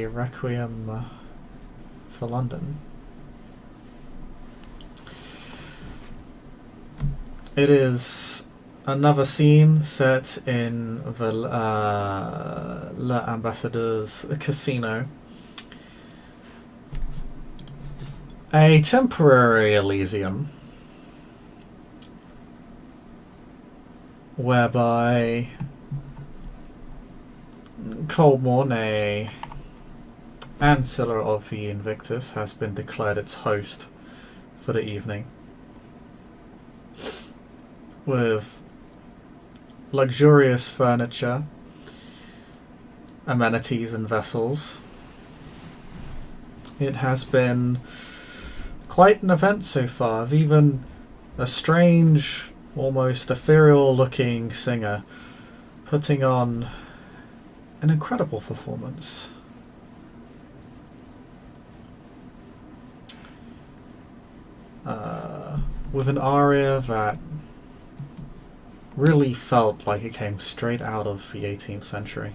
a Requiem for London. It is another scene set in the L'Ambassadeur's casino. A temporary Elysium whereby Colborne, a ancillor of the Invictus, has been declared its host for the evening, with luxurious furniture, amenities and vessels. It has been quite an event so far, of even a strange, almost ethereal looking singer putting on an incredible performance. With an aria that really felt like it came straight out of the 18th century.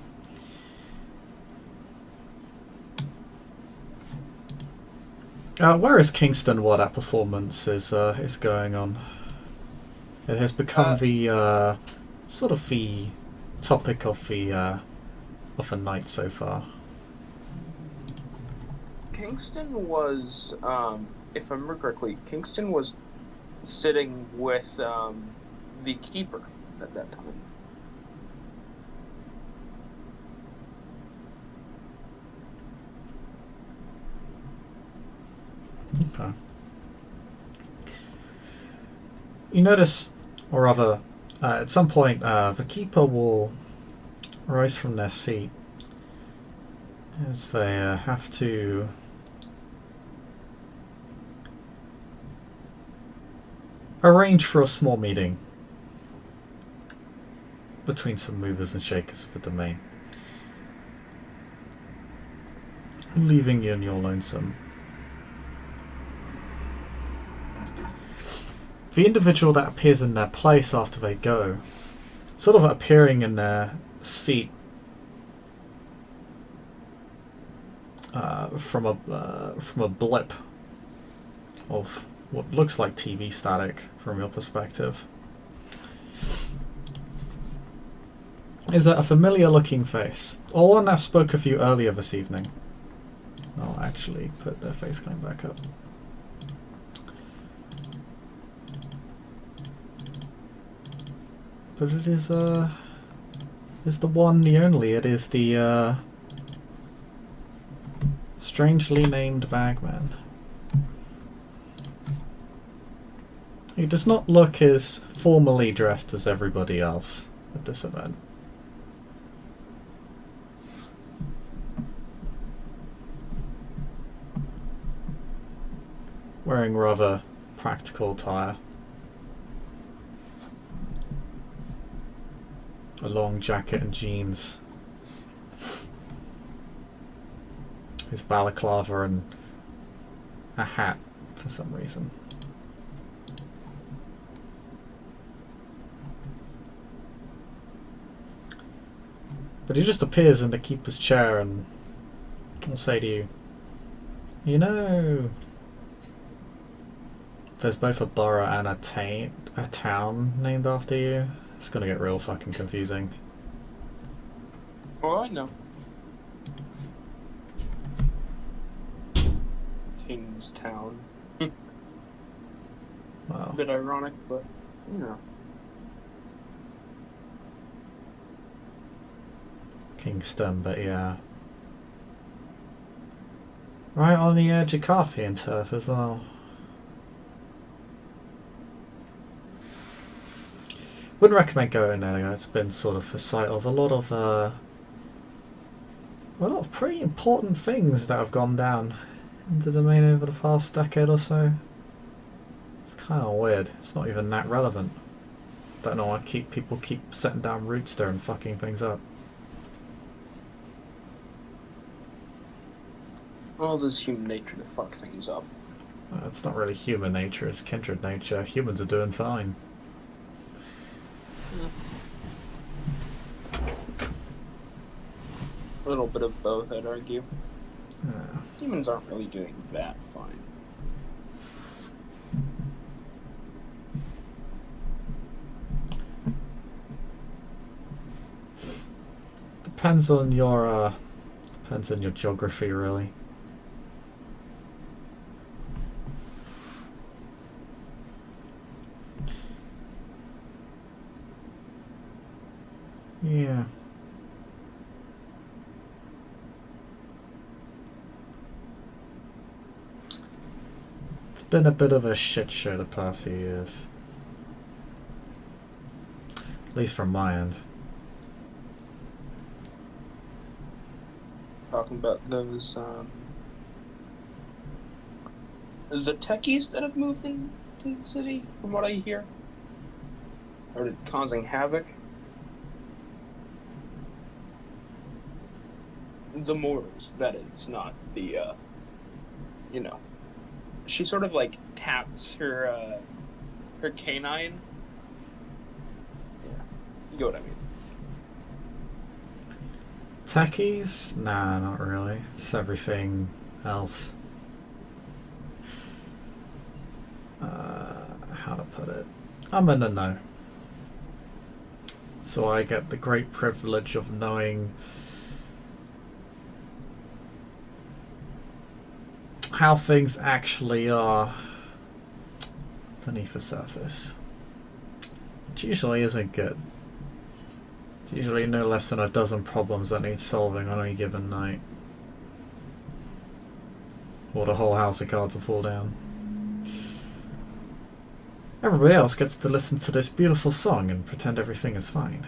Where is Kingston while that performance is going on? It has become the sort of the topic of the night so far. Kingston was, if I remember correctly, Kingston was sitting with the keeper at that time. Okay. You notice, or rather, at some point, the keeper will rise from their seat as they have to arrange for a small meeting between some movers and shakers of the domain, leaving you in your lonesome. The individual that appears in their place after they go, sort of appearing in their seat from a blip of what looks like TV static from your perspective, is a familiar looking face, or one that spoke of you earlier this evening. I'll actually put their face coming back up. But it is the one, the only. It is the strangely named Bagman. He does not look as formally dressed as everybody else at this event. Wearing rather practical attire. A long jacket and jeans. His balaclava and a hat for some reason. But he just appears in the keeper's chair and will say to you, you know, there's both a borough and a town named after you. It's gonna get real fucking confusing. Oh, I know. Kingstown. Wow. A bit ironic, but, you know. Kingston, but yeah. Right on the edge of coffee and turf as well. Wouldn't recommend going there. It's been sort of the site of a lot of pretty important things that have gone down in the domain over the past decade or so. It's kind of weird. It's not even that relevant. Don't know why people keep setting down roots there and fucking things up. Well, there's human nature to fuck things up. It's not really human nature, it's kindred nature. Humans are doing fine. A little bit of both, I'd argue. Humans aren't really doing that fine. Depends on your geography, really. Yeah. It's been a bit of a shit show the past few years. At least from my end. Talking about those, the techies that have moved into the city, from what I hear, are causing havoc. The Moors, that is, not the, you know. She sort of like taps her canine. Yeah, you get what I mean. Techies? Nah, not really. It's everything else. How to put it? I'm in the know. So I get the great privilege of knowing how things actually are beneath the surface. Which usually isn't good. It's usually no less than a dozen problems that need solving on any given night. Or the whole house of cards will fall down. Everybody else gets to listen to this beautiful song and pretend everything is fine.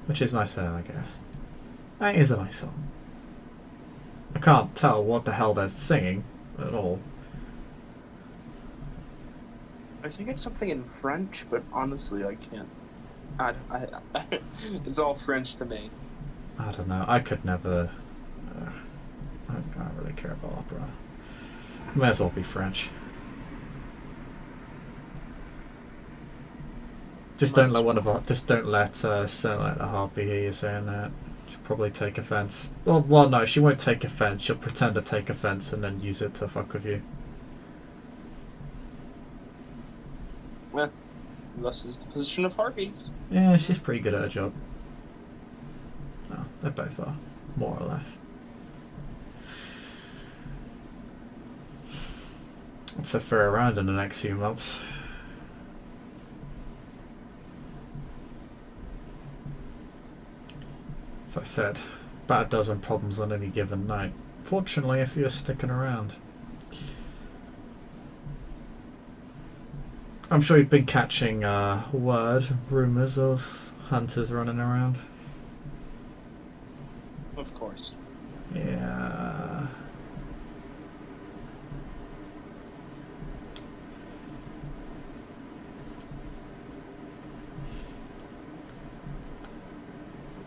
Which is nicer, I guess. That is a nice song. I can't tell what the hell they're singing at all. I think it's something in French, but honestly, I can't. It's all French to me. I don't know. I could never. I don't really care about opera. May as well be French. Just don't let a harpy hear you saying that. She'll probably take offence. Well, no, she won't take offence. She'll pretend to take offence and then use it to fuck with you. Well, this is the position of harpies. Yeah, she's pretty good at her job. Oh, they both are, more or less. Let's say they're around in the next few months. As I said, about a dozen problems on any given night. Fortunately, if you're sticking around. I'm sure you've been catching rumours of hunters running around. Of course. Yeah.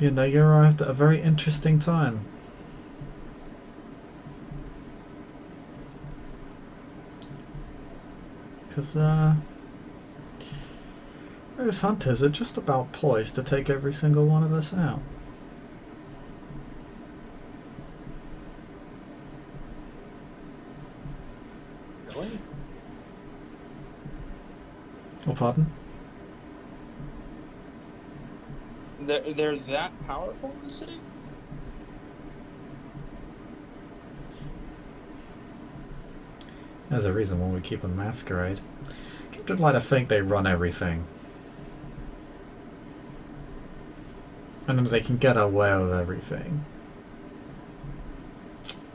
You know, you arrived at a very interesting time. Because, those hunters are just about poised to take every single one of us out. Really? Oh, pardon? They're that powerful in the city? There's a reason why we keep them masquerade. I'd like to think they run everything. And they can get away with everything.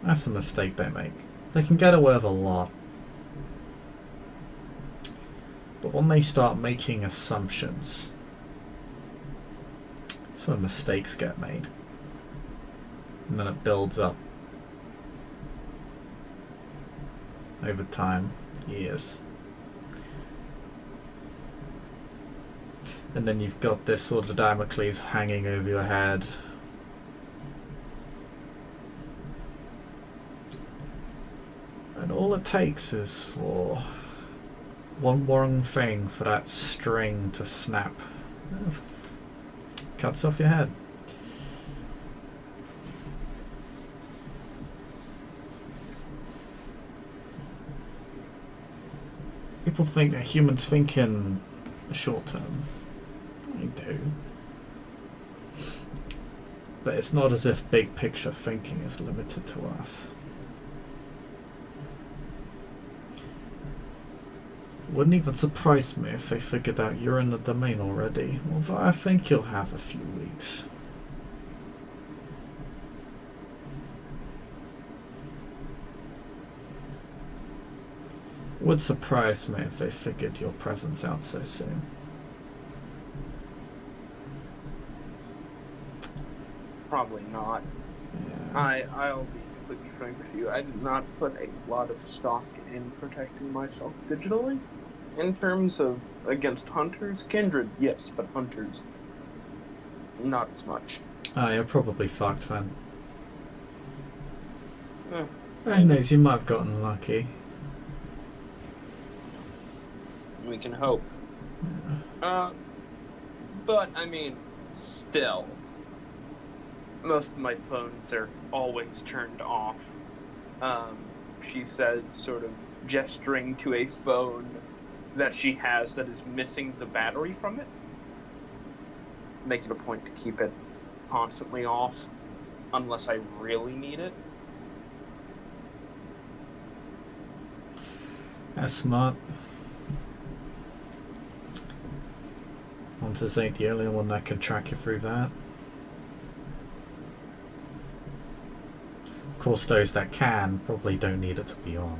That's a mistake they make. They can get away with a lot. But when they start making assumptions, that's when mistakes get made. And then it builds up. Over time, years. And then you've got this sort of Damocles hanging over your head. And all it takes is for one wrong thing for that string to snap. Cuts off your head. People think that humans think in the short term. They do. But it's not as if big picture thinking is limited to us. Wouldn't even surprise me if they figured out you're in the domain already, although I think you'll have a few weeks. Would surprise me if they figured your presence out so soon. Probably not. Yeah. I'll be completely frank with you. I did not put a lot of stock in protecting myself digitally. In terms of against hunters, kindred, yes, but hunters, not as much. You're probably fucked then. Eh, Who knows, you might have gotten lucky. we can hope. But I mean, still, most of my phones are always turned off. She says, sort of gesturing to a phone that she has that is missing the battery from it. Make it a point to keep it constantly off unless I really need it. That's smart. Hunters ain't the only one that can track you through that. Of course, those that can probably don't need it to be on.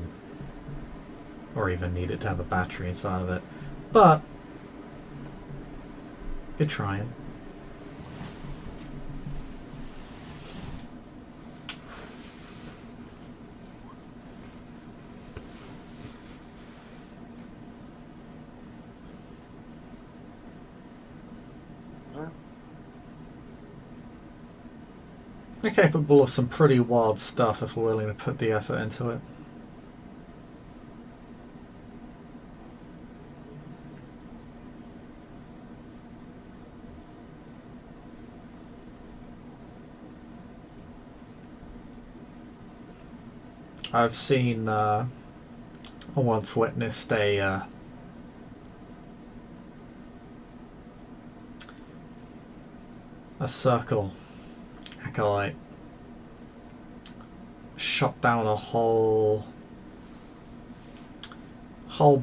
Or even need it to have a battery inside of it. But you're trying. They're capable of some pretty wild stuff if we're willing to put the effort into it. I've seen, I once witnessed a circle acolyte shot down a whole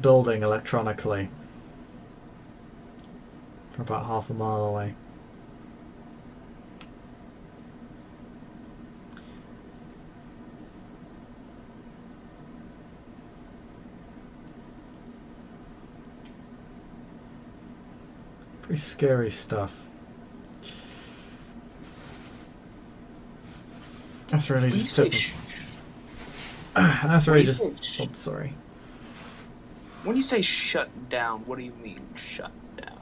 building electronically from about half a mile away. Pretty scary stuff. That's really just that's really just. Oh, sorry. When you say shut down, what do you mean shut down?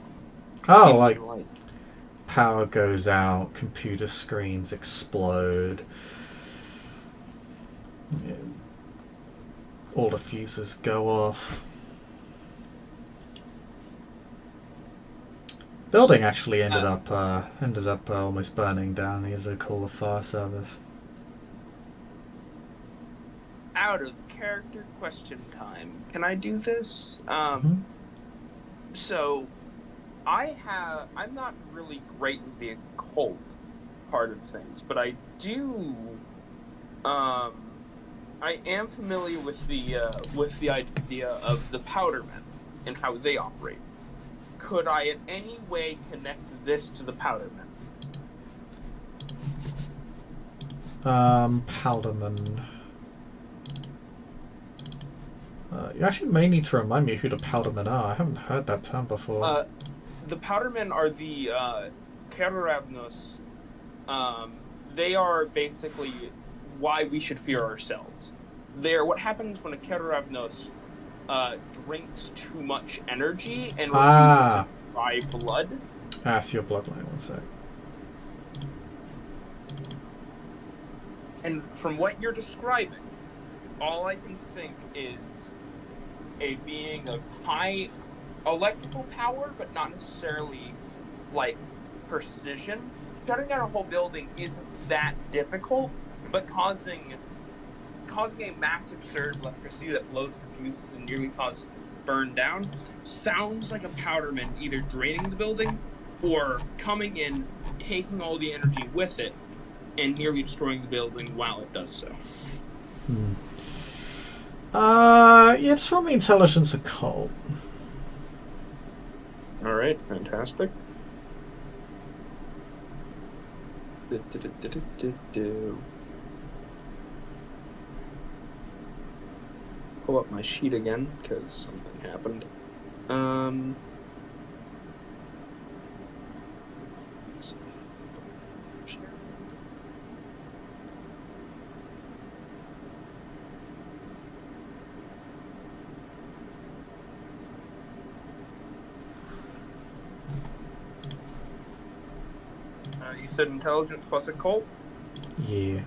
Oh, like power goes out, computer screens explode, yeah, all the fuses go off. Building actually ended up almost burning down. Needed to call the fire service. Out of character question time. Can I do this? So I'm not really great in the occult part of things, but I do I am familiar with the idea of the powdermen and how they operate. Could I in any way connect this to the powdermen? Powderman. You actually may need to remind me who the powdermen are. I haven't heard that term before. The powdermen are the Keravnos. They are basically why we should fear ourselves. They're what happens when a Keravnos drinks too much energy and refuses to buy blood. Ask your bloodline, one sec. And from what you're describing, all I can think is a being of high electrical power, but not necessarily like precision. Shutting down a whole building isn't that difficult, but causing a massive surge of electricity that blows the fuses and nearly causes burned down sounds like a powderman either draining the building or coming in, taking all the energy with it, and nearly destroying the building while it does so. Yeah, throw me intelligence occult. All right, fantastic. Pull up my sheet again because something happened. You said intelligence plus occult? Yeah.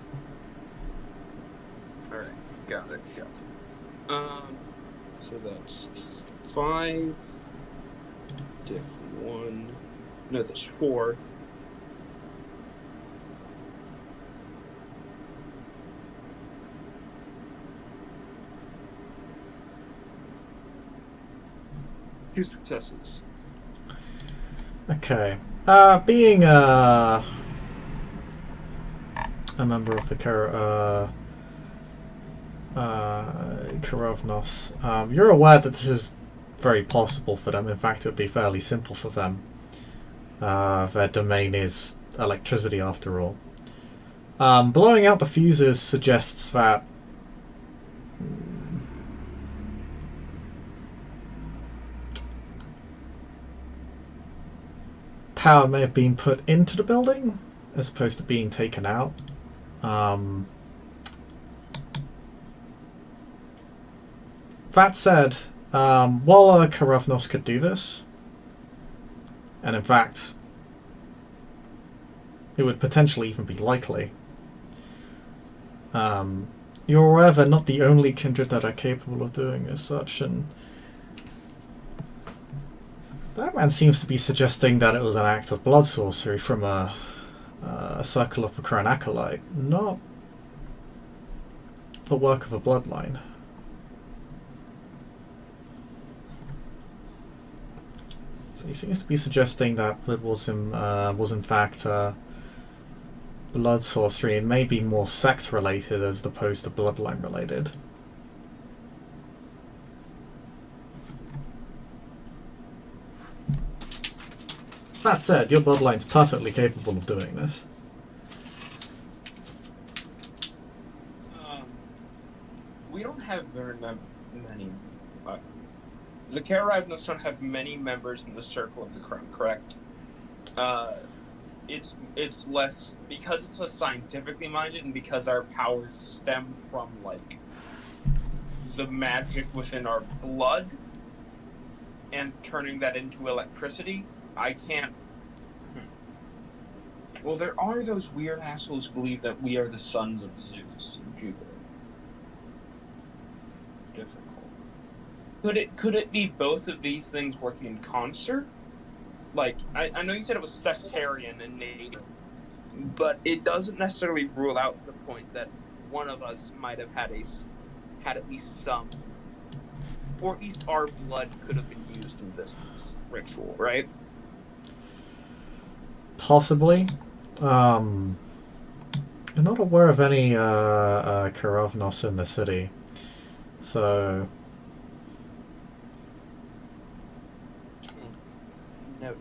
Alright, got it. So that's 5, diff 1, no, there's 4. Two successes. Okay. Being a member of the Karovnos, you're aware that this is very possible for them. In fact, it would be fairly simple for them. Their domain is electricity, after all. Blowing out the fuses suggests that power may have been put into the building as opposed to being taken out. That said, while Karavnos could do this, and in fact it would potentially even be likely, you're aware they're not the only kindred that are capable of doing as such, and Bagman seems to be suggesting that it was an act of blood sorcery from a circle of the Crown Acolyte, not the work of a bloodline. So he seems to be suggesting that it was in fact blood sorcery and maybe more sect related as opposed to bloodline related. That said, your bloodline's perfectly capable of doing this. We don't have very many. The Karavnos don't have many members in the Circle of the Crown, correct? It's less because it's less scientifically minded, and because our powers stem from like the magic within our blood and turning that into electricity. I can't. Well, there are those weird assholes who believe that we are the sons of Zeus and Jupiter. Difficult. Could it be both of these things working in concert? Like, I know you said it was sectarian in nature, but it doesn't necessarily rule out the point that one of us might have had at least some, or at least our blood could have been used in this ritual, right? Possibly. I'm not aware of any Karavnos in the city, so No.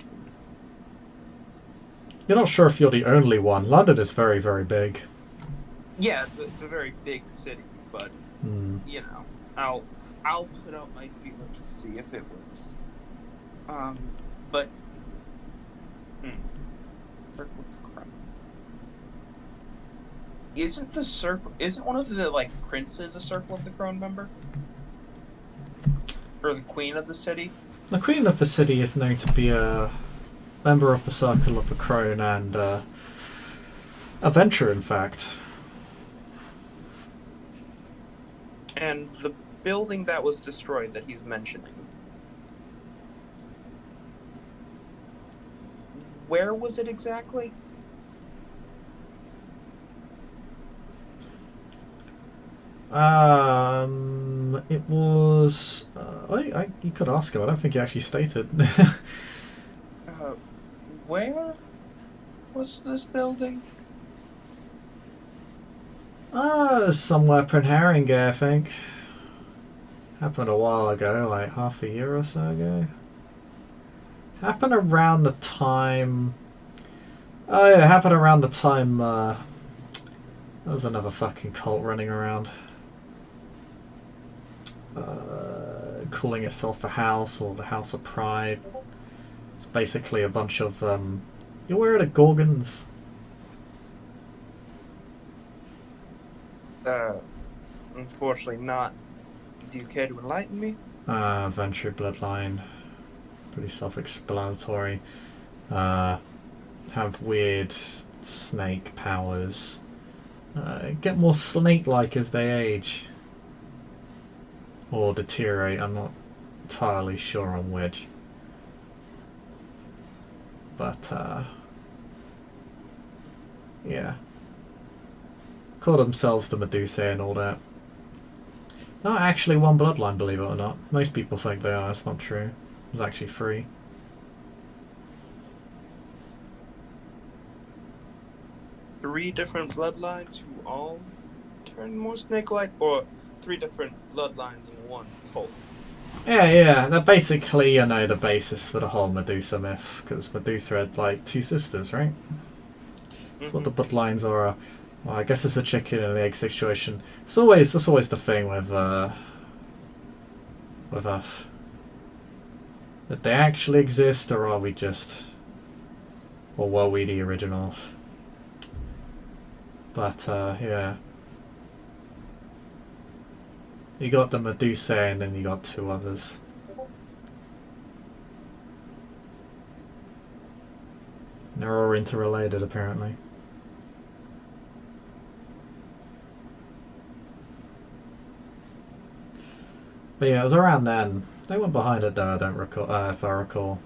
you're not sure if you're the only one. London is very, very big. Yeah, it's a very big city, but you know, I'll put out my feeler to see if it works. But isn't one of the like princes a Circle of the Crown member? Or the queen of the city? The Queen of the city is known to be a member of the Circle of the Crown and a venture, in fact. And the building that was destroyed that he's mentioning, where was it exactly? It was You could ask him. I don't think he actually stated. Where was this building? Somewhere Penharingay, I think. Happened a while ago, like half a year or so ago. Happened around the time... Oh yeah, happened around the time, there was another fucking cult running around. Calling itself the House, or the House of Pride. It's basically a bunch of, you aware of the Gorgons? Unfortunately not. Do you care to enlighten me? Venture Bloodline. Pretty self-explanatory. Have weird snake powers. Get more snake-like as they age. Or deteriorate, I'm not entirely sure on which. But, yeah. Call themselves the Medusa and all that. Not actually one bloodline, believe it or not. Most people think they are, it's not true. It's actually 3. Three different bloodlines who all turn more snake-like, or 3 different bloodlines in one cult? Yeah, they're basically, you know, the basis for the whole Medusa myth, because Medusa had, like, 2 sisters, right? That's what the bloodlines are. Well, I guess it's a chicken and egg situation. That's always the thing with us. That they actually exist, or are we just... Or were we the originals? But, yeah. You got the Medusa and then you got 2 others. They're all interrelated, apparently. But yeah, it was around then. They went behind it though, I don't recall, if I recall.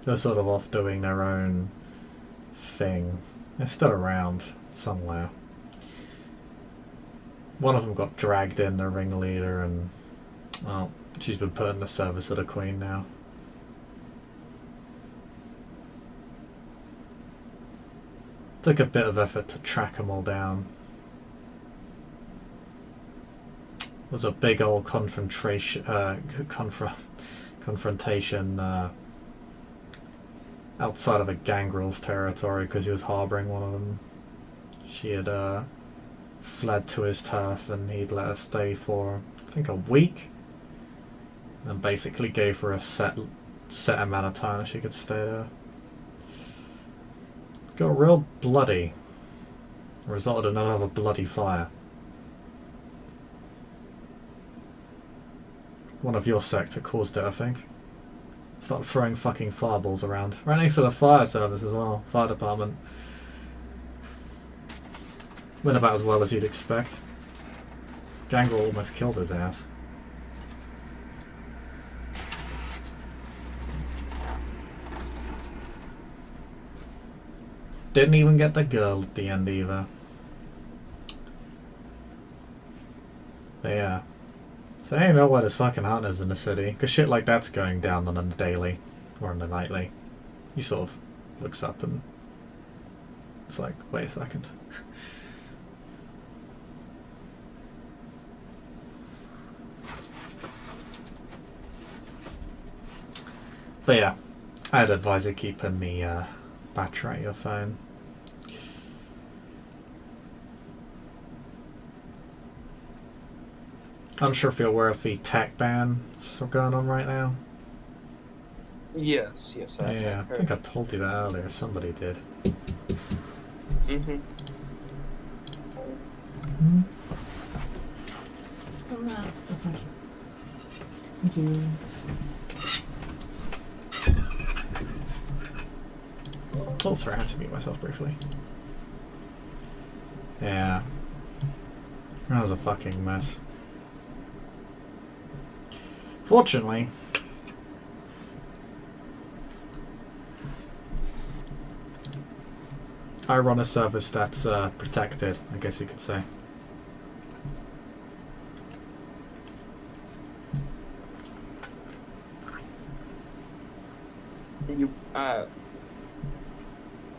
They're sort of off doing their own thing. They're still around somewhere. One of them got dragged in, the ringleader, and, well, she's been put in the service of the Queen now. Took a bit of effort to track them all down. Was a big old confrontation outside of a gangrel's territory because he was harbouring one of them. She had fled to his turf and he'd let her stay for, I think, a week, and basically gave her a set amount of time that she could stay there. Got real bloody. Resulted in another bloody fire. One of your sector caused it, I think. Started throwing fucking fireballs around. Right next to the fire service as well. Fire department. Went about as well as you'd expect. Gangrel almost killed his ass. Didn't even get the girl at the end either. But yeah. So I don't know why there's fucking hotness in the city, because shit like that's going down on the daily, or on the nightly. He sort of looks up and it's like, wait a second. But yeah, I'd advise you keeping the battery of your phone. I'm sure if you're aware of the tech bans going on right now. Yes, I think I told you that earlier. Somebody did. Mm-hmm. Thank you. Oh, sorry, I had to mute myself briefly. Yeah. That was a fucking mess. Fortunately, I run a service that's protected, I guess you could say. You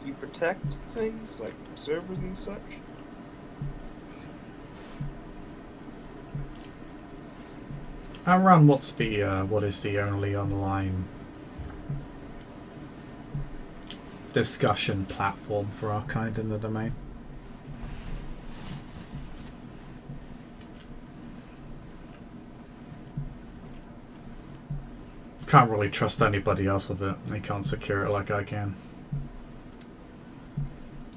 you protect things like servers and such. Aaron, what is the only online discussion platform for our kind in the domain? Can't really trust anybody else with it. They can't secure it like I can.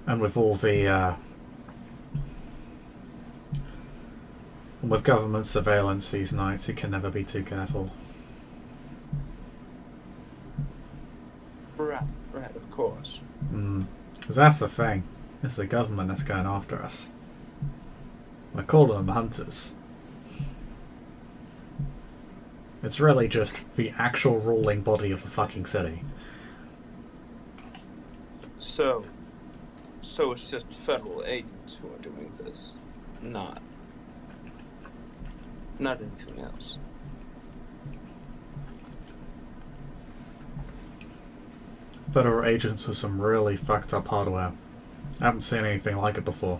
And with all the with government surveillance these nights, you can never be too careful. Right, of course. Because that's the thing. It's the government that's going after us. We're calling them hunters. It's really just the actual ruling body of the fucking city. So it's just federal agents who are doing this, not anything else. Federal agents with some really fucked up hardware. I haven't seen anything like it before.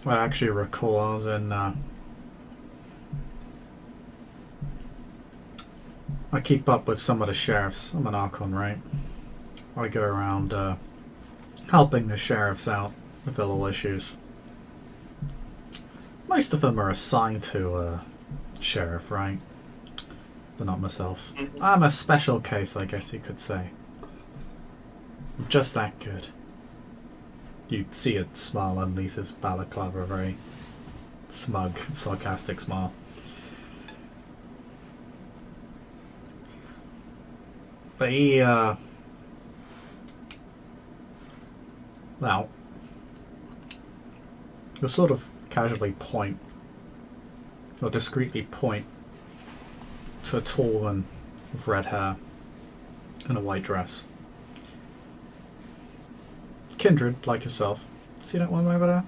I actually recall I was in I keep up with some of the sheriffs. I'm an Archon, right? I go around helping the sheriffs out with their little issues. Most of them are assigned to a sheriff, right? But not myself. I'm a special case, I guess you could say. I'm just that good. You see a smile on Lisa's balaclava, a very smug, sarcastic smile. They, well, you'll sort of casually point, or discreetly point, to a tall woman with red hair and a white dress. Kindred, like yourself. See that one over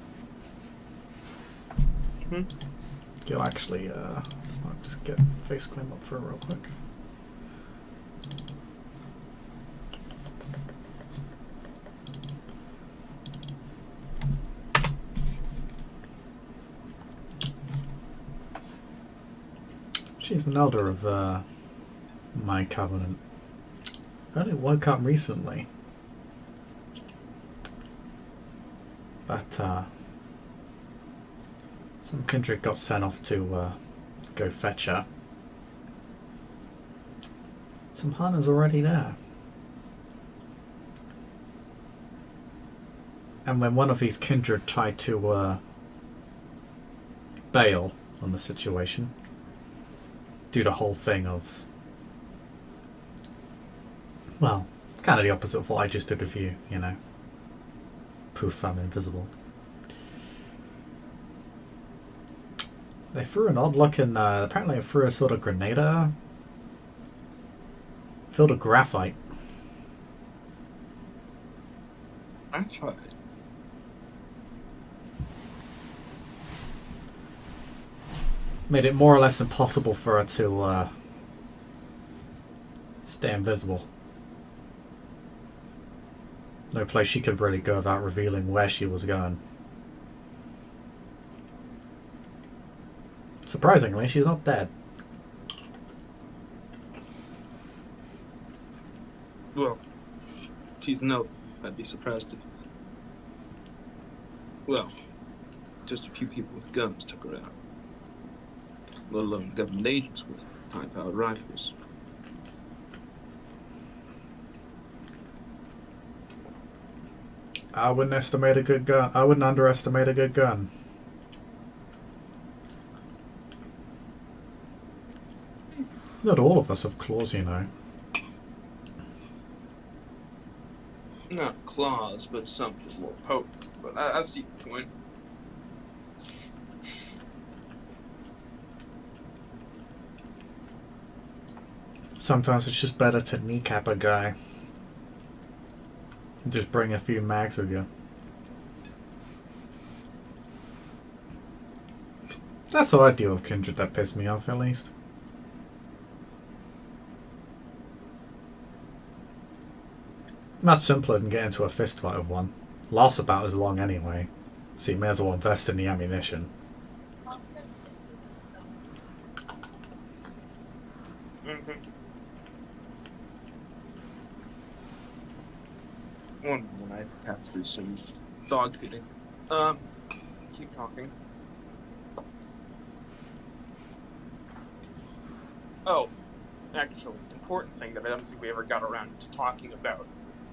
there? You'll actually, I'll just get face clam up for her real quick. She's an elder of my covenant. I only woke up recently. But some kindred got sent off to go fetch her. Some hunters already there. And when one of these kindred tried to bail on the situation, do the whole thing of, well, kind of the opposite of what I just did with you, you know. Poof, I'm invisible. They threw an odd looking, apparently they threw a sort of grenade at her. Filled with graphite. Graphite? Made it more or less impossible for her to stay invisible. No place she could really go without revealing where she was going. Surprisingly, she's not dead. Well, she's no. I'd be surprised if... Well, just a few people with guns took her out. Let alone government agents with high-powered rifles. I wouldn't estimate a good gun. I wouldn't underestimate a good gun. Not all of us have claws, you know. Not claws, but something more potent. But I see the point. Sometimes it's just better to kneecap a guy. Just bring a few mags with you. That's how I deal with kindred that piss me off, at least. Much simpler than getting into a fist fight with one. Lasts about as long anyway, so you may as well invest in the ammunition. Mm-hmm. One moment, I have to do some dog feeding. Keep talking. Oh, actually, important thing that I don't think we ever got around to talking about.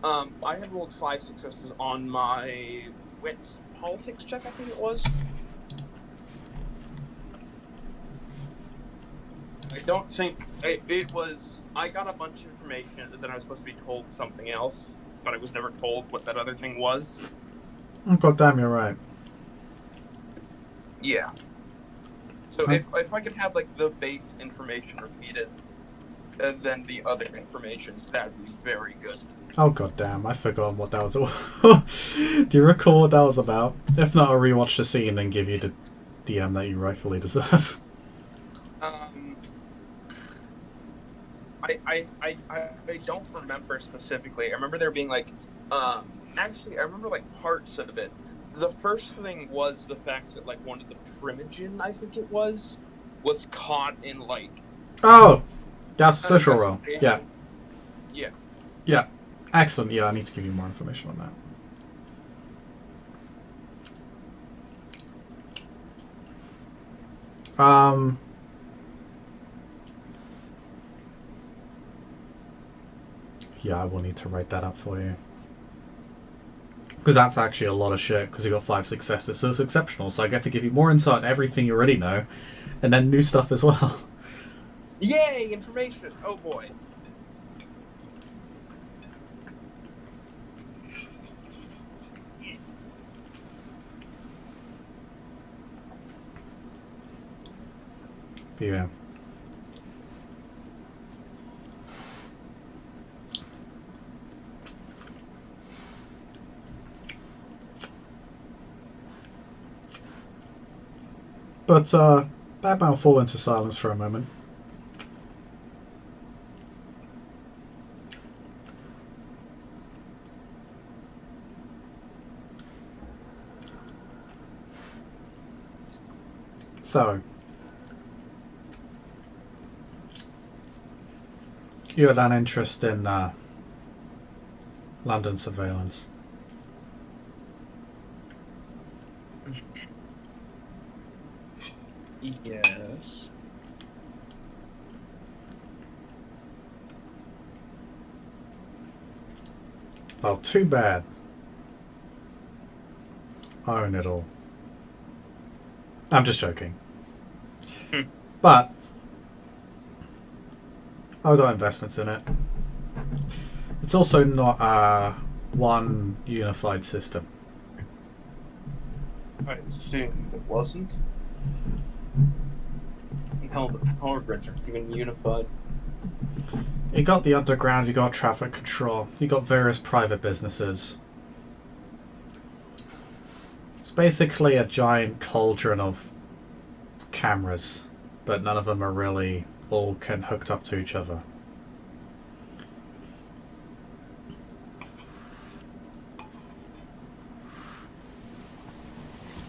I had rolled 5 successes on my wits politics check, I think it was. I don't think it was. I got a bunch of information, and then I was supposed to be told something else, but I was never told what that other thing was. Oh, God damn, you're right. Yeah. So Huh? if I could have like the base information repeated, and then the other information, that'd be very good. Oh, God damn, I forgot what that was all. Do you recall what that was about? If not, I'll rewatch the scene and give you the DM that you rightfully deserve. I don't remember specifically. I remember there being like, actually, I remember like parts of it. The first thing was the fact that like one of the Primogen, I think it was caught in like. Oh, that's a social roll. Yeah. Yeah. Yeah. Excellent. Yeah, I need to give you more information on that. Yeah, I will need to write that up for you. Because that's actually a lot of shit, because you got 5 successes, so it's exceptional. So I get to give you more insight on everything you already know, and then new stuff as well. Yay, information! Oh boy. Yeah. But Bagman will fall into silence for a moment. So, you had an interest in London surveillance. Yes. Well, too bad. Own it all. I'm just joking. But I've got investments in it. It's also not one unified system. I assumed it wasn't. Hell, the power grids aren't even unified. You got the underground, you got traffic control, you got various private businesses. It's basically a giant cauldron of cameras, but none of them are really all hooked up to each other.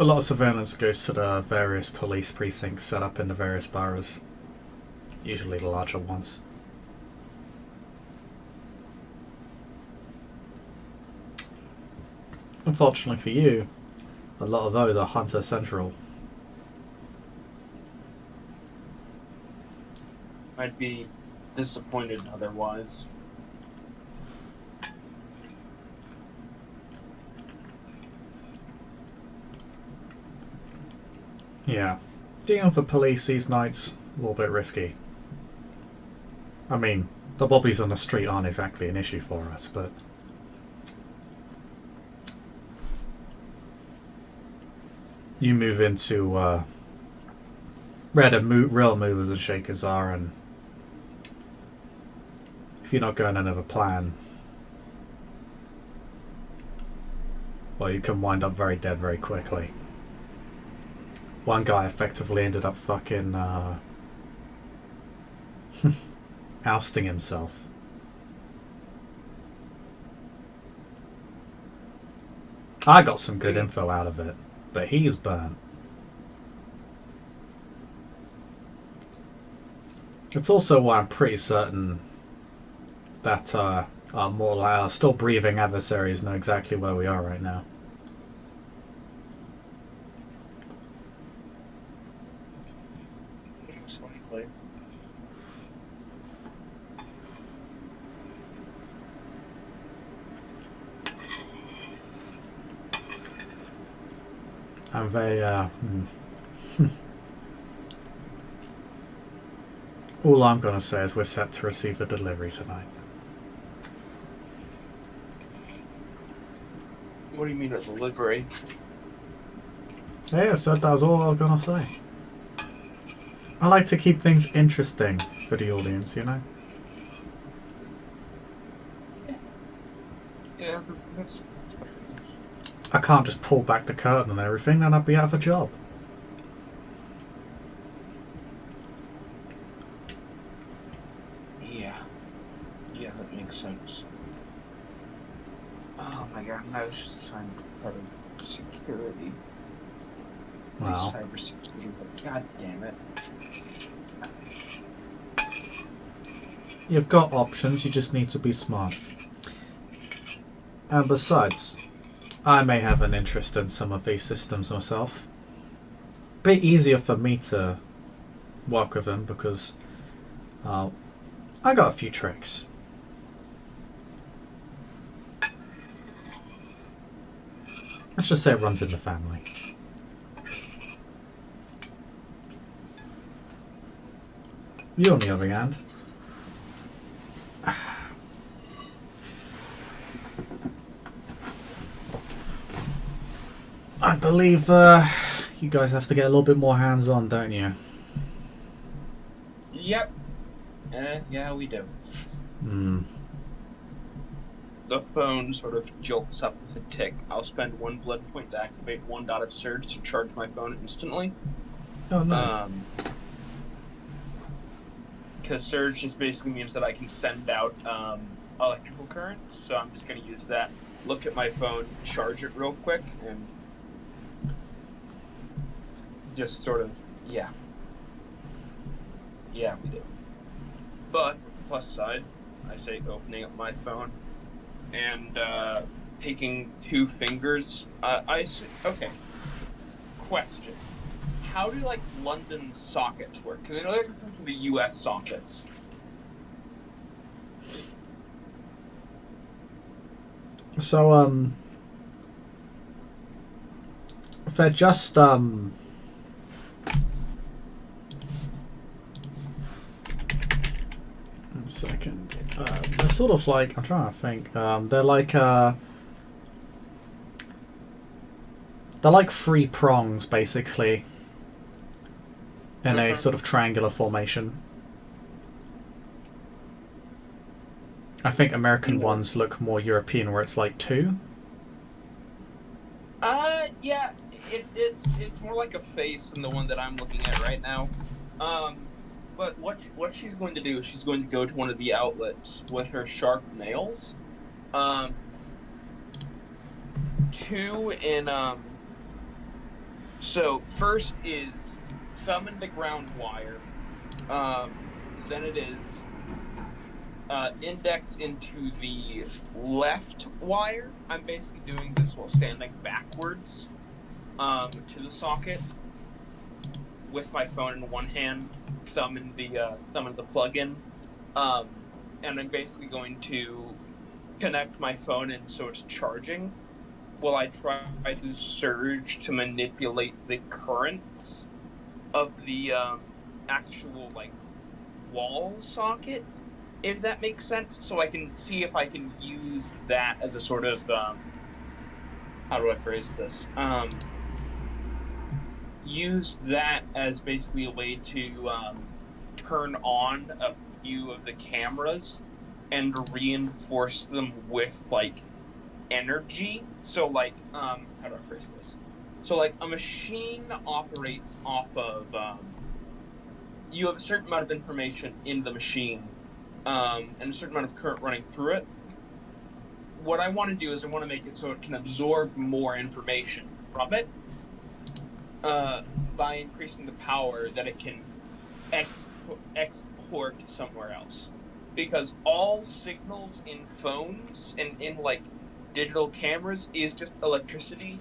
A lot of surveillance goes to the various police precincts set up in the various boroughs, usually the larger ones. Unfortunately for you, a lot of those are Hunter Central. I'd be disappointed otherwise. Yeah. Dealing with the police these nights, a little bit risky. I mean, the bobbies on the street aren't exactly an issue for us, but you move into where the real movers and shakers are, and if you're not going another plan, well, you can wind up very dead very quickly. one guy effectively ended up fucking ousting himself. I got some good info out of it, but he's burnt. It's also why I'm pretty certain that our more still breathing adversaries know exactly where we are right now. I'm very all I'm gonna say is we're set to receive a delivery tonight. What do you mean a delivery? Yeah, so that was all I was gonna say. I like to keep things interesting for the audience, you know? Yeah, that's... I can't just pull back the curtain and everything, then I'd be out of a job. Yeah. Yeah, that makes sense. Oh my god, I was just trying to be part of security. Wow. Cybersecurity, but god damn it. You've got options, you just need to be smart. And besides, I may have an interest in some of these systems myself. Bit easier for me to work with them because I got a few tricks. Let's just say it runs in the family. You, on the other hand, I believe you guys have to get a little bit more hands-on, don't you? Yep. Yeah, we do. Hmm. The phone sort of jolts up with a tick. I'll spend 1 blood point to activate 1 dot of surge to charge my phone instantly. Oh, nice. Because surge just basically means that I can send out electrical current, so I'm just going to use that. Look at my phone, charge it real quick, and just sort of, yeah. Yeah, we do. But, plus side, I say opening up my phone and taking 2 fingers. Okay. Question. How do, like, London sockets work? Because I know they're different from the US sockets. So, if they're just, one second. They're sort of like, I'm trying to think, they're like 3 prongs, basically, in a sort of triangular formation. I think American ones look more European, where it's like 2. Yeah, it's more like a face than the one that I'm looking at right now. But what she's going to do is she's going to go to one of the outlets with her sharp nails. 2 in So first is thumb into ground wire. Then it is index into the left wire. I'm basically doing this while standing backwards to the socket with my phone in one hand, thumb in the plug-in, and I'm basically going to connect my phone in so it's charging while I try to surge to manipulate the currents of the actual like wall socket, if that makes sense. So I can see if I can use that as a sort of how do I phrase this? Use that as basically a way to turn on a few of the cameras and reinforce them with like energy. So like how do I phrase this? So, like, a machine operates off of you have a certain amount of information in the machine, and a certain amount of current running through it. What I want to do is I want to make it so it can absorb more information from it, by increasing the power that it can export somewhere else. Because all signals in phones and in like digital cameras is just electricity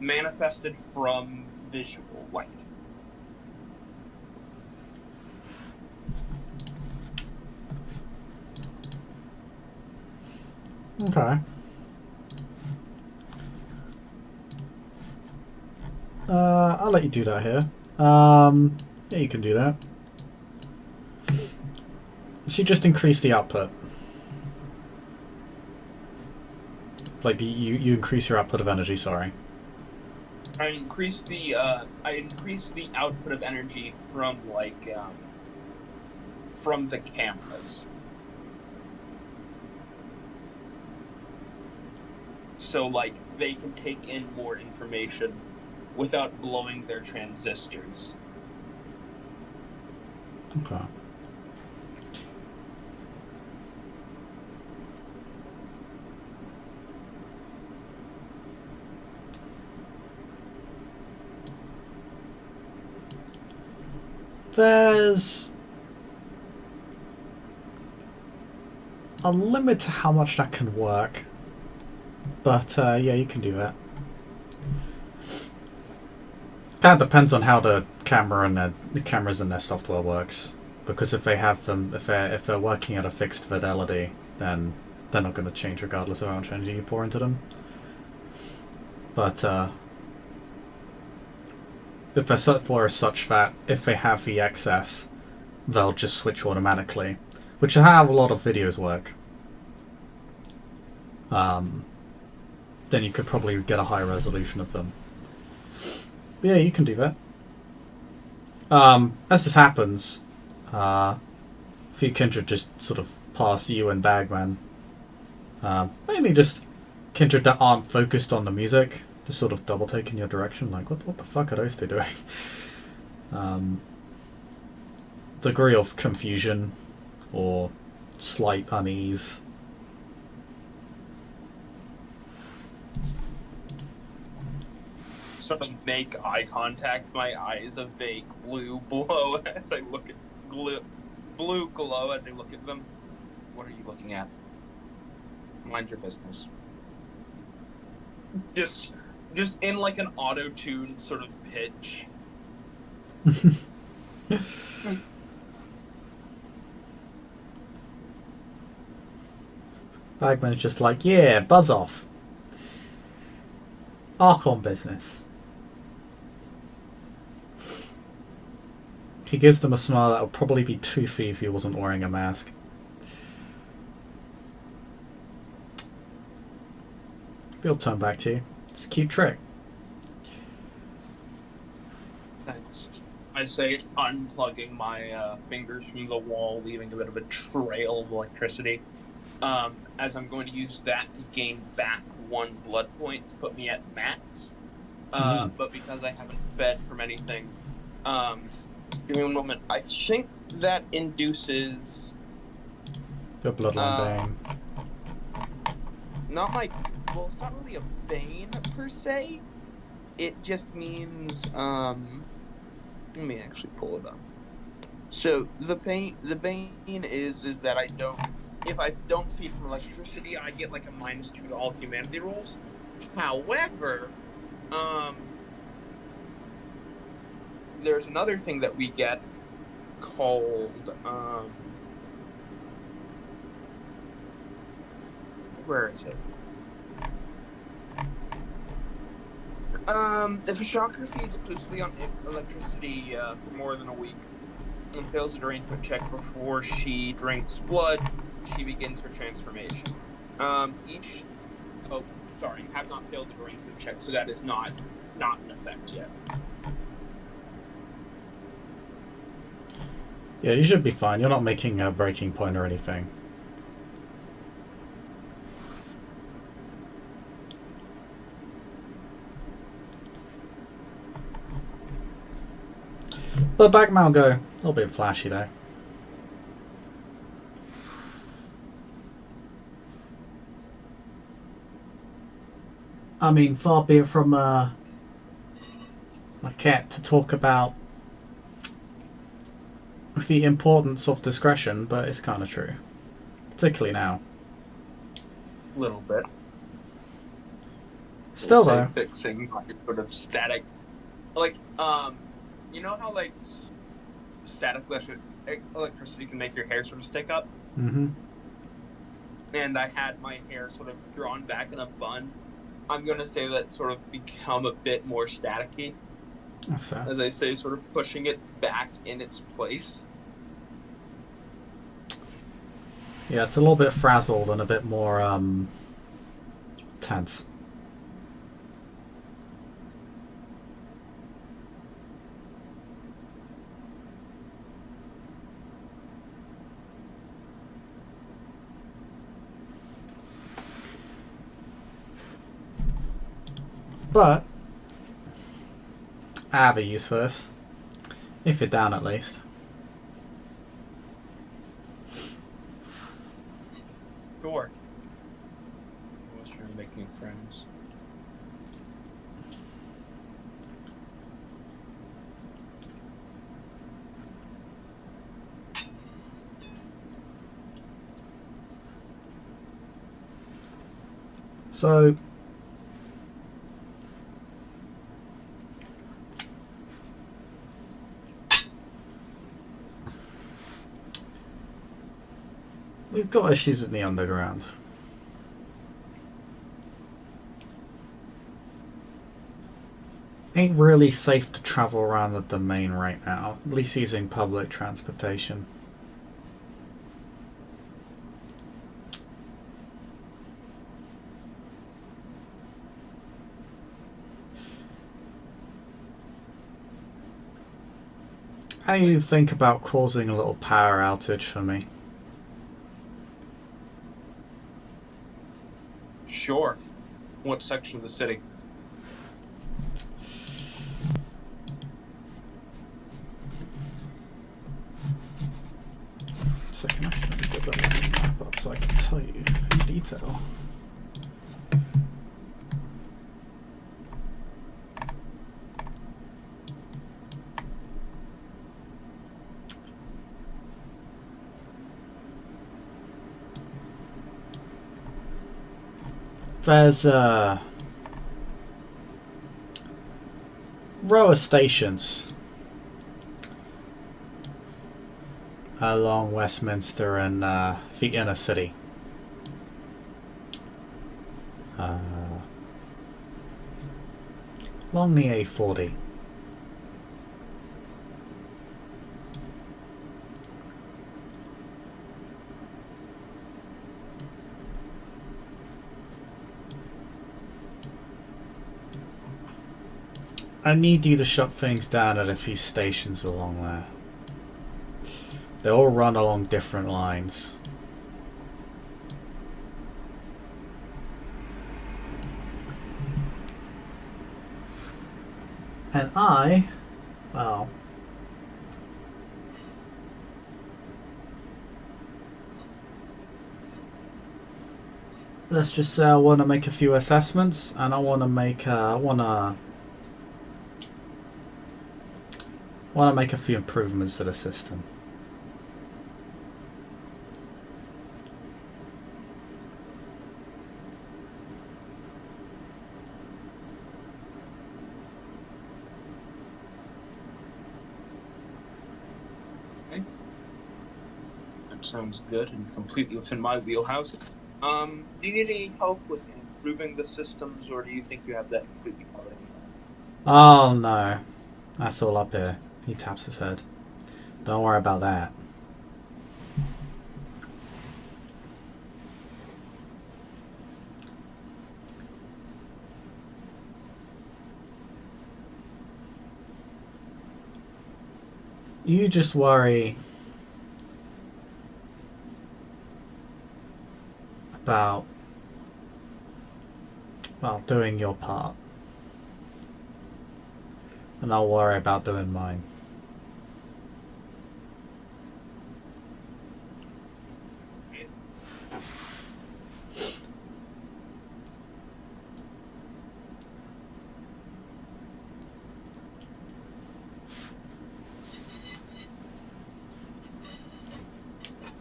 manifested from visual light. Okay. I'll let you do that here. Yeah, you can do that. So you just increase the output. Like, you increase your output of energy, sorry. I increase the output of energy from from the cameras. So like they can take in more information without blowing their transistors. Okay. There's a limit to how much that can work, but yeah, you can do that. Kind of depends on how the camera and the cameras and their software works, because if they have them, if they're working at a fixed fidelity, then they're not going to change regardless of how much energy you pour into them. But if their software is such that if they have the excess, they'll just switch automatically, which is how a lot of videos work. Then you could probably get a high resolution of them. But yeah, you can do that. As this happens, a few kindred just sort of pass you and Bagman. Mainly just kindred that aren't focused on the music, just sort of double take in your direction, like, what the fuck are those two doing? Degree of confusion or slight unease. Sort of make eye contact. My eyes a vague blue glow as I look at blue glow as I look at them. What are you looking at? Mind your business. Just in like an auto-tuned sort of pitch. Bagman's just like, yeah, buzz off. Archon business. He gives them a smile that would probably be toothy if he wasn't wearing a mask. He'll turn back to you. It's a cute trick. Thanks. I say, unplugging my fingers from the wall, leaving a bit of a trail of electricity. As I'm going to use that to gain back 1 blood point to put me at max. But because I haven't fed from anything, give me 1 moment. I think that induces Your bloodline bane. not my. Well, it's not really a bane per se. It just means let me actually pull it up. So the bane is that I don't. If I don't feed from electricity, I get like a -2 to all humanity rolls. However, there's another thing that we get called where is it? If a shocker feeds exclusively on electricity for more than a week and fails a derangement check before she drinks blood, she begins her transformation. Have not failed the derangement check, so that is not in effect yet. Yeah, you should be fine. You're not making a breaking point or anything. But Bagman will go a little bit flashy though. I mean, far be it from my cat to talk about the importance of discretion, but it's kind of true. Particularly now. A little bit. Still though. Fixing like sort of static, like you know how like static electricity can make your hair sort of stick up. Mm-hmm. And I had my hair sort of drawn back in a bun. I'm gonna say that sort of become a bit more staticky. That's fair. As I say, sort of pushing it back in its place. Yeah, it's a little bit frazzled and a bit more tense. But I have a use for this. If you're down at least. Sure. I was trying to make new friends. So we've got issues in the underground. Ain't really safe to travel around the domain right now, at least using public transportation. How do you think about causing a little power outage for me? Sure. What section of the city? Second, I should get that map up so I can tell you in detail. There's row of stations along Westminster and the inner city. Along the A40. I need you to shut things down at a few stations along there. They all run along different lines. And well, let's just say I want to make a few assessments, and I want to make a few improvements to the system. Okay. That sounds good and completely within my wheelhouse. Do you need any help with improving the systems, or do you think you have that completely covered? Oh no, that's all up here. He taps his head. Don't worry about that. You just worry about, well, doing your part. And I'll worry about doing mine.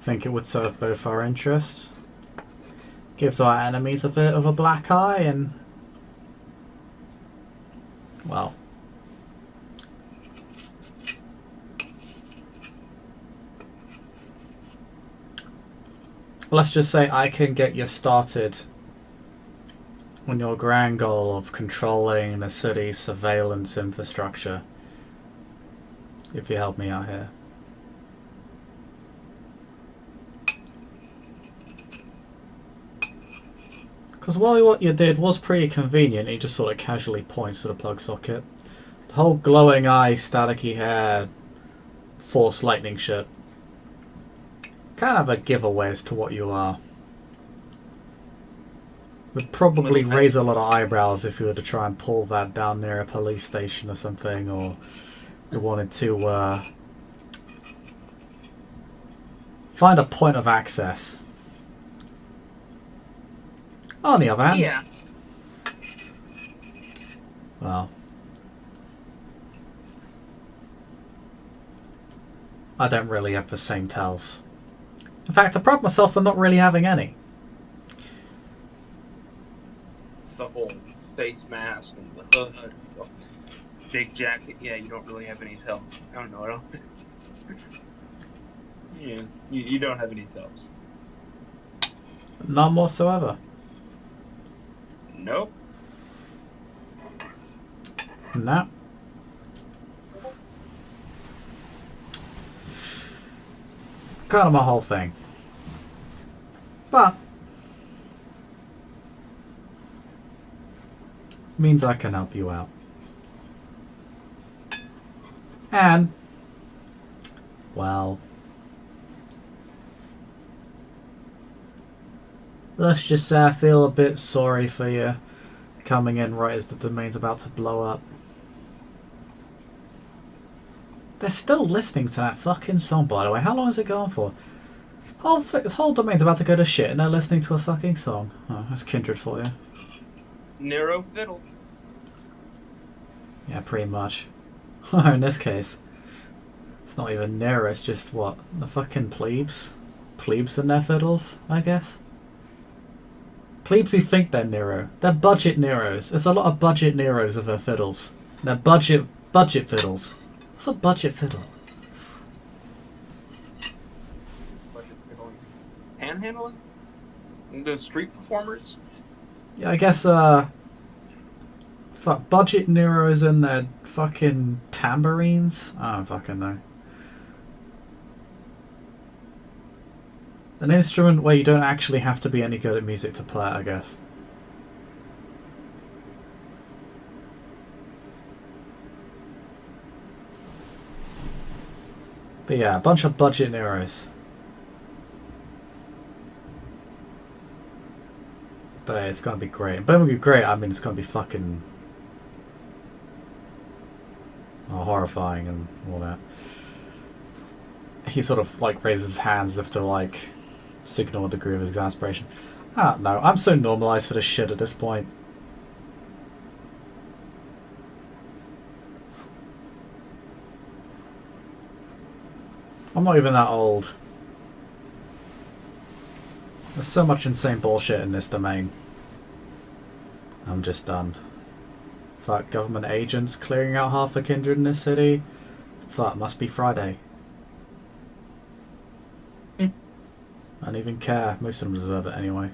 Think it would serve both our interests. Gives our enemies a bit of a black eye and... well... let's just say I can get you started on your grand goal of controlling the city's surveillance infrastructure. If you help me out here. Because while what you did was pretty convenient, he just sort of casually points to the plug socket. The whole glowing eye, staticky hair, force lightning shit. Kind of a giveaway as to what you are. Would probably raise a lot of eyebrows if you were to try and pull that down near a police station or something, or you wanted to find a point of access. On the other hand, Yeah. well, I don't really have the same tells. In fact, I pride myself on not really having any. The whole face mask and the hood, the big jacket. Yeah, you don't really have any tells. I don't know. I don't. Yeah, you don't have any tells. None whatsoever. Nope. No. Kind of my whole thing. But means I can help you out. And well, let's just say I feel a bit sorry for you coming in right as the domain's about to blow up. They're still listening to that fucking song, by the way. How long is it going for? Whole domain's about to go to shit and they're listening to a fucking song. Oh, that's kindred for you. Nero fiddle. Yeah, pretty much. In this case, it's not even Nero, it's just what? The fucking plebes? Plebes and their fiddles, I guess? Plebes who think they're Nero. They're budget Neros. There's a lot of budget Neros of their fiddles. They're budget fiddles. What's a budget fiddle? Panhandling? The street performers? Yeah, I guess, fuck, budget Neros and their fucking tambourines? I don't fucking know. An instrument where you don't actually have to be any good at music to play it, I guess. But yeah, a bunch of budget Neros. But it's gonna be great. But when we great, I mean it's gonna be fucking horrifying and all that. He sort of like raises his hands as if to like signal a degree of exasperation. I don't know. I'm so normalized to this shit at this point. I'm not even that old. There's so much insane bullshit in this domain. I'm just done. Fuck, government agents clearing out half the kindred in this city. Fuck, must be Friday. I don't even care. Most of them deserve it anyway.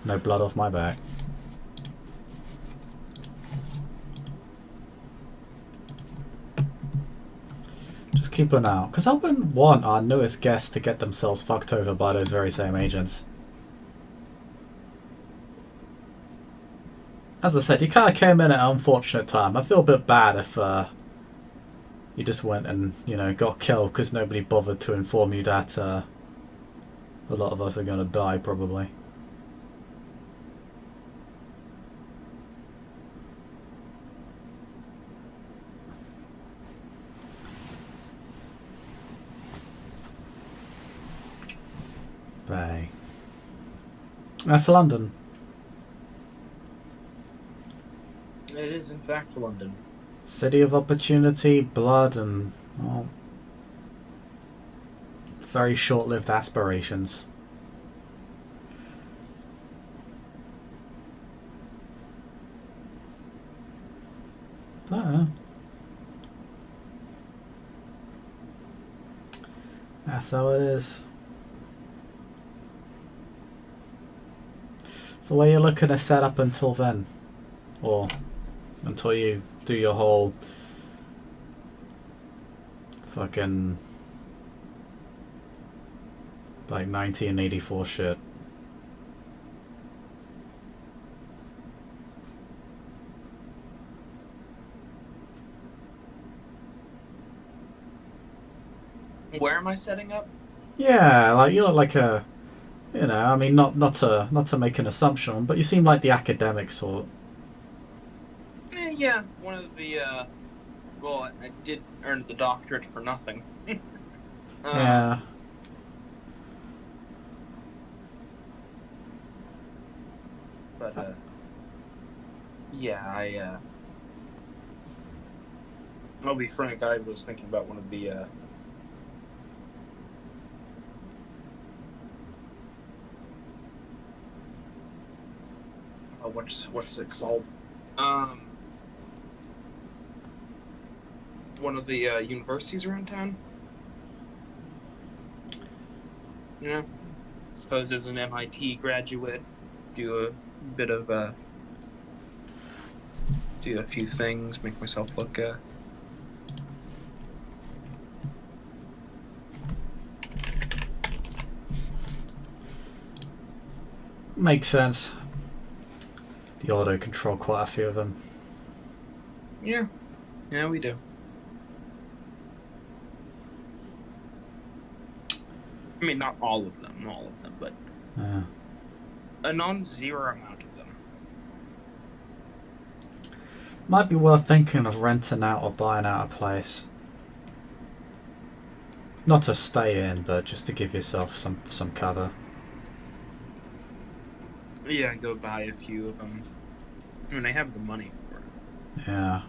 No blood off my back. Just keep an eye out. Because I wouldn't want our newest guests to get themselves fucked over by those very same agents. As I said, you kind of came in at an unfortunate time. I feel a bit bad if you just went and, you know, got killed because nobody bothered to inform you that a lot of us are going to die, probably. Bay. That's London. It is, in fact, London. City of opportunity, blood, and well, very short-lived aspirations. That's how it is. So where you're looking to set up until then? Or until you do your whole fucking like 1984 shit. Where am I setting up? Yeah, like you look like a, you know, I mean, not to make an assumption, but you seem like the academic sort. Yeah, one of the. Well, I did earn the doctorate for nothing. Yeah. But yeah, I'll be frank. I was thinking about one of the. What's it called? One of the universities around town. You know, suppose as an MIT graduate, do a bit of do a few things, make myself look. Makes sense. The auto control quite a few of them. Yeah, we do. I mean, not all of them, but a non-zero amount of them. Might be worth thinking of renting out or buying out a place. Not to stay in, but just to give yourself some cover. Yeah, go buy a few of them. I mean, I have the money for it. Yeah,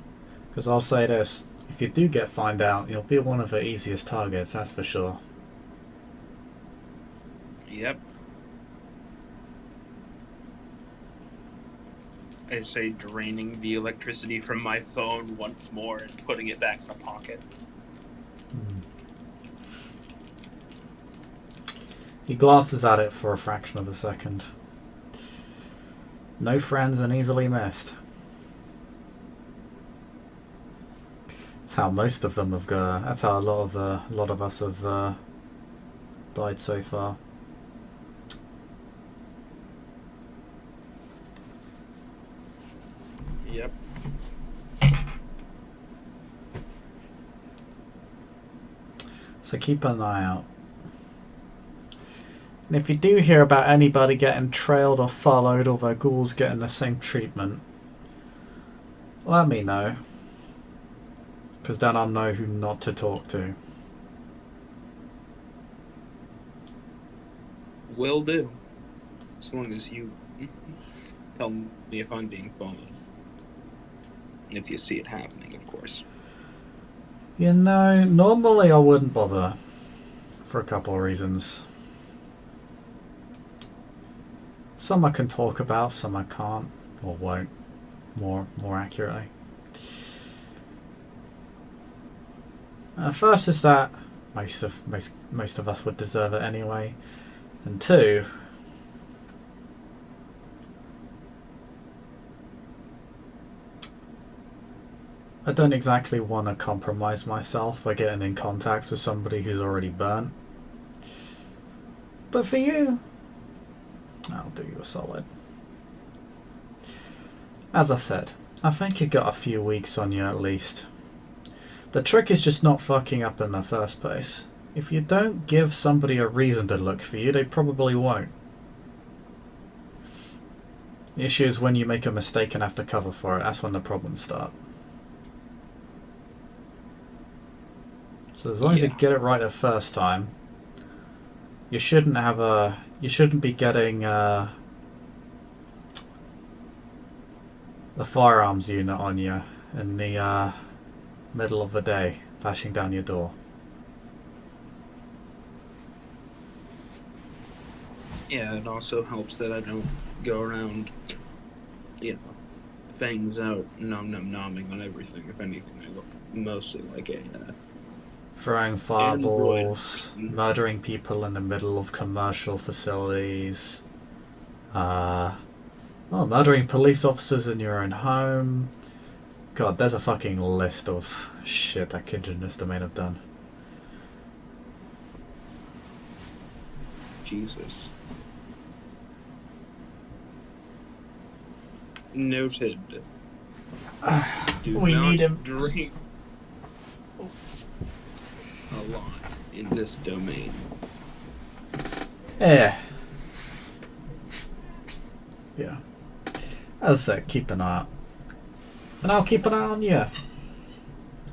because I'll say this: if you do get found out, you'll be one of the easiest targets. That's for sure. Yep. I say draining the electricity from my phone once more and putting it back in the pocket. He glances at it for a fraction of a second. No friends and easily missed. That's how most of them have gone. That's how a lot of us have died so far. Yep. So keep an eye out. And if you do hear about anybody getting trailed or followed or their ghouls getting the same treatment, let me know. Because then I'll know who not to talk to. Will do. As long as you tell me if I'm being followed. If you see it happening, of course. You know, normally I wouldn't bother. For a couple of reasons. Some I can talk about, some I can't. Or won't. More accurately. First is that most of us would deserve it anyway. And two, I don't exactly want to compromise myself by getting in contact with somebody who's already burnt. But for you, I'll do you a solid. As I said, I think you got a few weeks on you at least. The trick is just not fucking up in the first place. If you don't give somebody a reason to look for you, they probably won't. The issue is when you make a mistake and have to cover for it, that's when the problems start. So as long as you get it right the first time, you shouldn't be getting the firearms unit on you in the middle of the day, bashing down your door. Yeah, it also helps that I don't go around, you know, fangs out, nomming on everything. If anything, I look mostly like a Throwing android fireballs, person. murdering people in the middle of commercial facilities, uh, murdering police officers in your own home. God, there's a fucking list of shit that Kid and Mr. may have done. Jesus. Noted. Do We not need him. drink a lot in this domain. Yeah. Yeah. As I said, keep an eye out. And I'll keep an eye on you.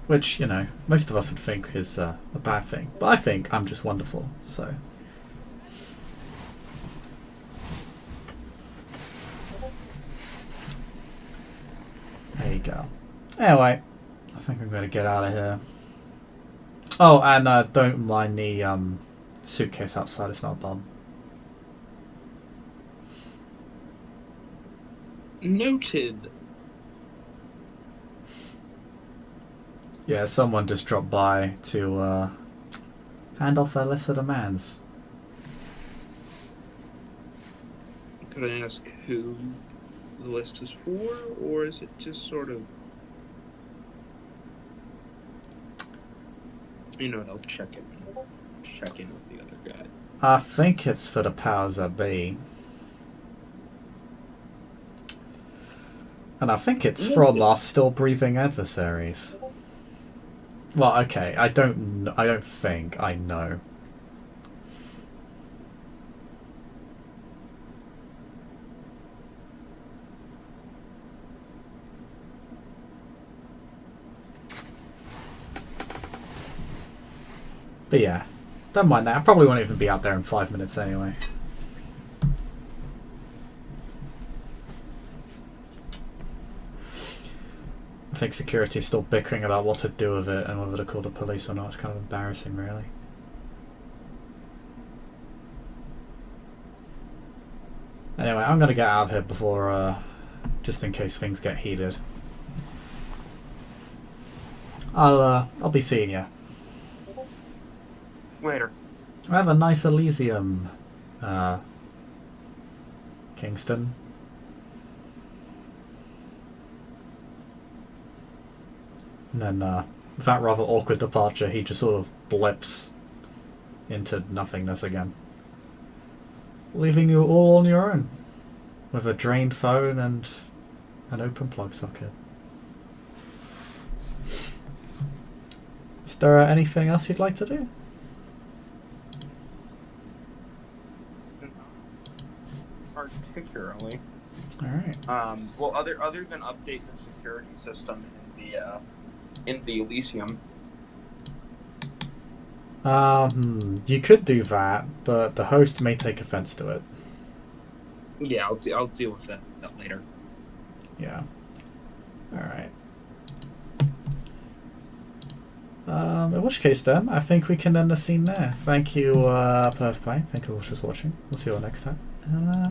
Which, you know, most of us would think is a bad thing. But I think I'm just wonderful, so. There you go. Anyway, I think I'm going to get out of here. Oh, and don't mind the suitcase outside, it's not done. Noted. Yeah, someone just dropped by to hand off their lesser demands. Could I ask who the list is for, or is it just sort of... You know what, I'll check in with the other guy. I think it's for the powers that be. And I think it's from our still breathing adversaries. Well, okay, I don't think I know. But yeah, don't mind that. I probably won't even be out there in 5 minutes anyway. I think security's still bickering about what to do with it and whether to call the police or not. It's kind of embarrassing, really. Anyway, I'm gonna get out of here before, just in case things get heated. I'll be seeing you. Later. Have a nice Elysium, Kingston. And then, with that rather awkward departure, he just sort of blips into nothingness again. Leaving you all on your own. With a drained phone and an open plug socket. Is there anything else you'd like to do? Particularly. Alright. Well, other than update the security system in the Elysium. You could do that, but the host may take offense to it. Yeah, I'll deal with that later. Yeah. Alright. In which case then, I think we can end the scene there. Thank you, Perf Play. Thank you all for watching. We'll see you all next time.